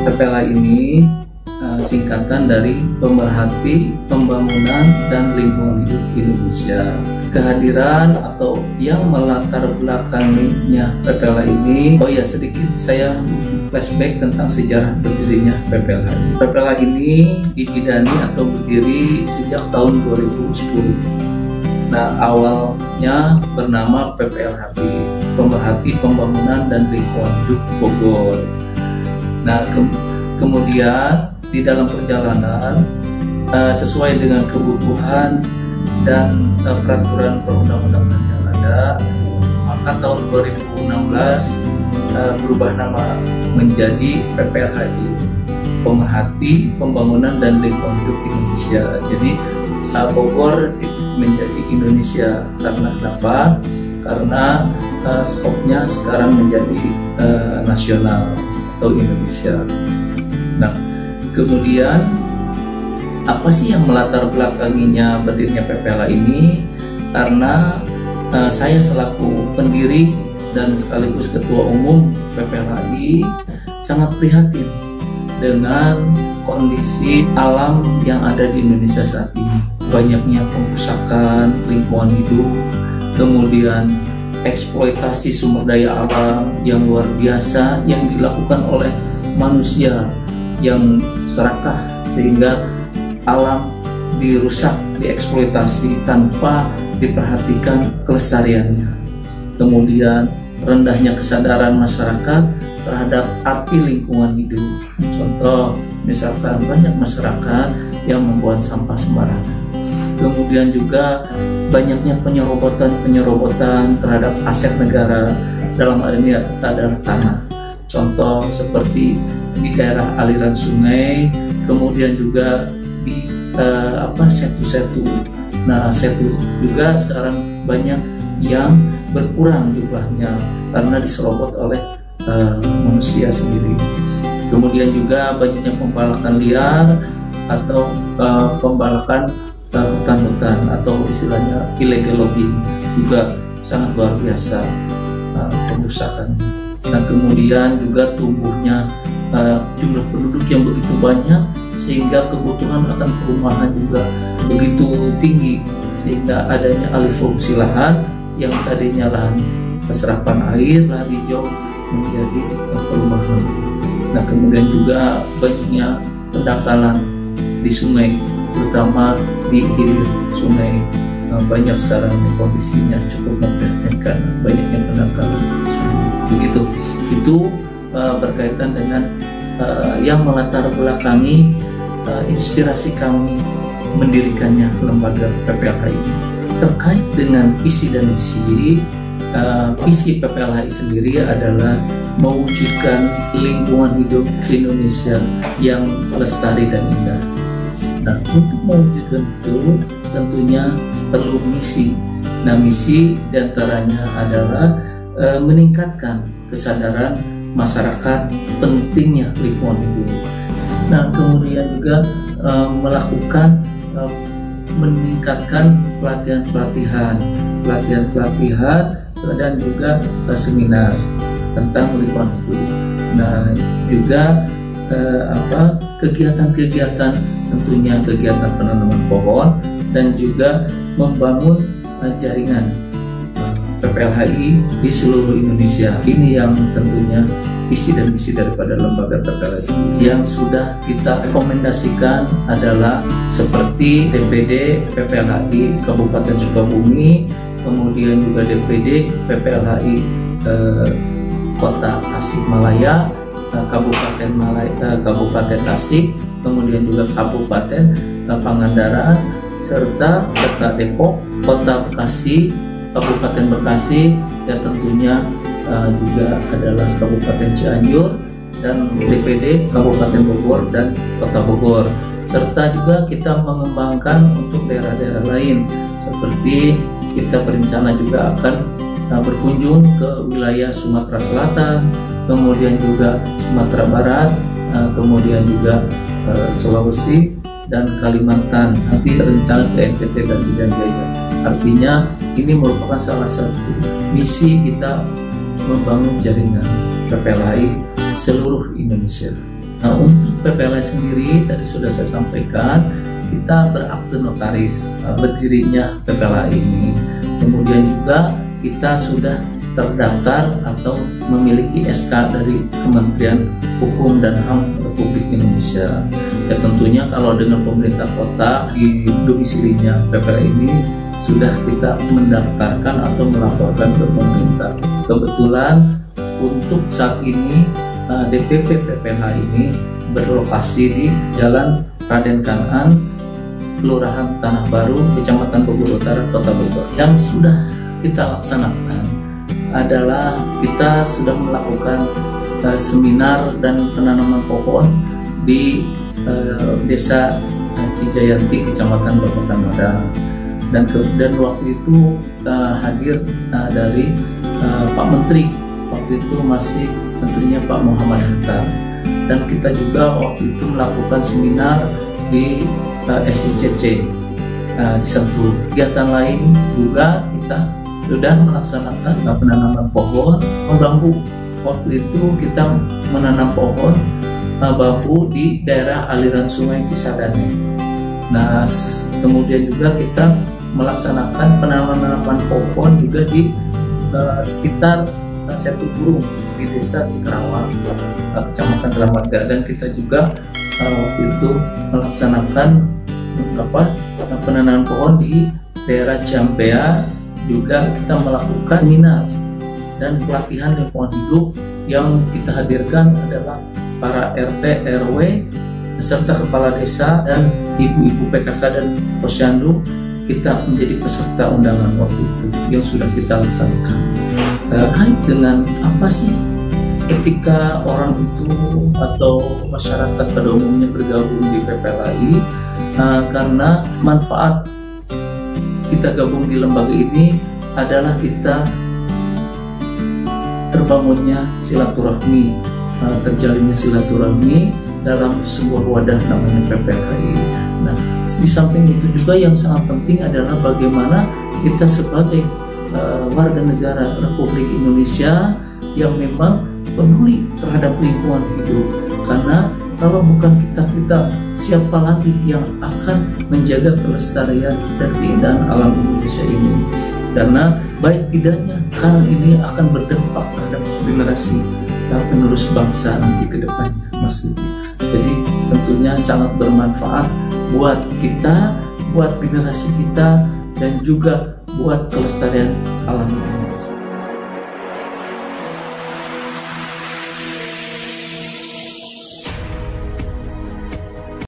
PPLH ini singkatan dari Pemerhati Pembangunan dan Lingkungan Hidup Indonesia. Kehadiran atau yang melatar belakanginya PPLH ini, sedikit saya flashback tentang sejarah berdirinya PPLH. PPLH ini dibidani atau berdiri sejak tahun 2010. Nah, awalnya bernama PPLHB, Pemerhati Pembangunan dan Lingkungan Hidup Bogor. Nah, kemudian di dalam perjalanan sesuai dengan kebutuhan dan peraturan perundang-undangan yang ada, maka tahun 2016 berubah nama menjadi PPLHI, Pemerhati Pembangunan dan Lingkungan Hidup Indonesia. Jadi Bogor menjadi Indonesia. Karena kenapa? Karena skopnya sekarang menjadi nasional atau Indonesia. Nah, kemudian apa sih yang melatar belakanginya berdirinya PPLH ini? Karena saya selaku pendiri dan sekaligus ketua umum PPLHI sangat prihatin dengan kondisi alam yang ada di Indonesia saat ini. Banyaknya pengrusakan lingkungan hidup, kemudian eksploitasi sumber daya alam yang luar biasa yang dilakukan oleh manusia yang serakah, sehingga alam dirusak, dieksploitasi tanpa diperhatikan kelestariannya. Kemudian rendahnya kesadaran masyarakat terhadap arti lingkungan hidup. Contoh, misalkan banyak masyarakat yang membuang sampah sembarangan. Kemudian juga banyaknya penyerobotan terhadap aset negara, dalam hal ini adalah tanah. Contoh seperti di daerah aliran sungai, kemudian juga di setu-setu. Nah, setu juga sekarang banyak yang berkurang jumlahnya karena diserobot oleh manusia sendiri. Kemudian juga banyaknya pembalakan liar atau pembalakan hutan-hutan atau istilahnya illegal logging juga sangat luar biasa pengrusakan. Nah, kemudian juga tumbuhnya jumlah penduduk yang begitu banyak sehingga kebutuhan akan perumahan juga begitu tinggi, sehingga adanya alih fungsi lahan yang tadinya lahan serapan air, lahan hijau menjadi perumahan. Nah, kemudian juga banyaknya pendangkalan di sungai, terutama di hilir sungai. Banyak sekarang kondisinya cukup memprihatinkan, banyaknya pendangkalan. Begitu. Itu berkaitan dengan yang melatar belakangi inspirasi kami mendirikannya lembaga PPLHI. Terkait dengan visi dan misi, visi PPLHI sendiri adalah mewujudkan lingkungan hidup di Indonesia yang lestari dan indah. Nah, untuk mewujudkan itu tentunya perlu misi. Nah, misi diantaranya adalah meningkatkan kesadaran masyarakat pentingnya lingkungan hidup. Nah, kemudian juga melakukan meningkatkan pelatihan-pelatihan dan juga seminar tentang lingkungan hidup. Nah, juga kegiatan-kegiatan, tentunya kegiatan penanaman pohon dan juga membangun jaringan PPLHI di seluruh Indonesia. Ini yang tentunya visi dan misi daripada lembaga PPLHI yang sudah kita rekomendasikan adalah seperti DPD PPLHI Kabupaten Sukabumi, kemudian juga DPD PPLHI Kota Tasikmalaya, Kabupaten Tasik, kemudian juga Kabupaten Pangandaran, serta Kota Depok, Kota Bekasi, Kabupaten Bekasi, dan tentunya juga adalah Kabupaten Cianjur, dan DPD Kabupaten Bogor dan Kota Bogor. Serta juga kita mengembangkan untuk daerah-daerah lain, seperti kita berencana juga akan berkunjung ke wilayah Sumatera Selatan, kemudian juga Sumatera Barat, kemudian juga Sulawesi dan Kalimantan. Nanti rencana ke NTT dan Irian Jaya. Artinya ini merupakan salah satu misi kita membangun jaringan PPLHI seluruh Indonesia. Nah, untuk PPLI sendiri tadi sudah saya sampaikan, kita berakte notaris berdirinya PPLI ini. Kemudian juga kita sudah terdaftar atau memiliki SK dari Kementerian Hukum dan HAM Republik Indonesia. Ya tentunya kalau dengan pemerintah kota di domisilinya PPLI ini sudah kita mendaftarkan atau melaporkan ke pemerintah. Kebetulan untuk saat ini DPP PPLI ini berlokasi di Jalan Raden Kanaan, Kelurahan Tanah Baru, Kecamatan Bogor Utara, Kota Bogor. Yang sudah kita laksanakan adalah kita sudah melakukan seminar dan penanaman pohon di Desa Cijayanti, Kecamatan Babakan Madang. Dan waktu itu hadir dari Pak Menteri, waktu itu masih menterinya Pak Muhammad Hatta. Dan kita juga waktu itu melakukan seminar di SICC di Sentul. Kegiatan lain juga kita sudah melaksanakan penanaman pohon bambu. Waktu itu kita menanam pohon bambu di daerah aliran Sungai Cisadane. Nah, kemudian juga kita melaksanakan penanaman pohon juga di sekitar Setu Burung di Desa Cikerawang, Kecamatan Ramadga. Dan kita juga waktu itu melaksanakan penanaman pohon di daerah Ciampea. Juga kita melakukan seminar dan pelatihan lingkungan hidup yang kita hadirkan adalah para RT, RW, beserta kepala desa dan ibu-ibu PKK dan posyandu. Kita menjadi peserta undangan waktu itu yang sudah kita laksanakan. Terkait dengan apa sih ketika orang itu atau masyarakat pada umumnya bergabung di PPLI, karena manfaat kita gabung di lembaga ini adalah kita terbangunnya silaturahmi, terjalinnya silaturahmi dalam sebuah wadah namanya PPLI. Nah, di samping itu juga yang sangat penting adalah bagaimana kita sebagai warga negara Republik Indonesia yang memang peduli terhadap lingkungan hidup. Karena kalau bukan kita siapa lagi yang akan menjaga kelestarian dan keindahan alam Indonesia ini? Karena baik tidaknya hal ini akan berdampak terhadap generasi penerus bangsa nanti ke depannya, Mas Lidi. Jadi tentunya sangat bermanfaat buat kita, buat generasi kita, dan juga buat kelestarian alam Indonesia.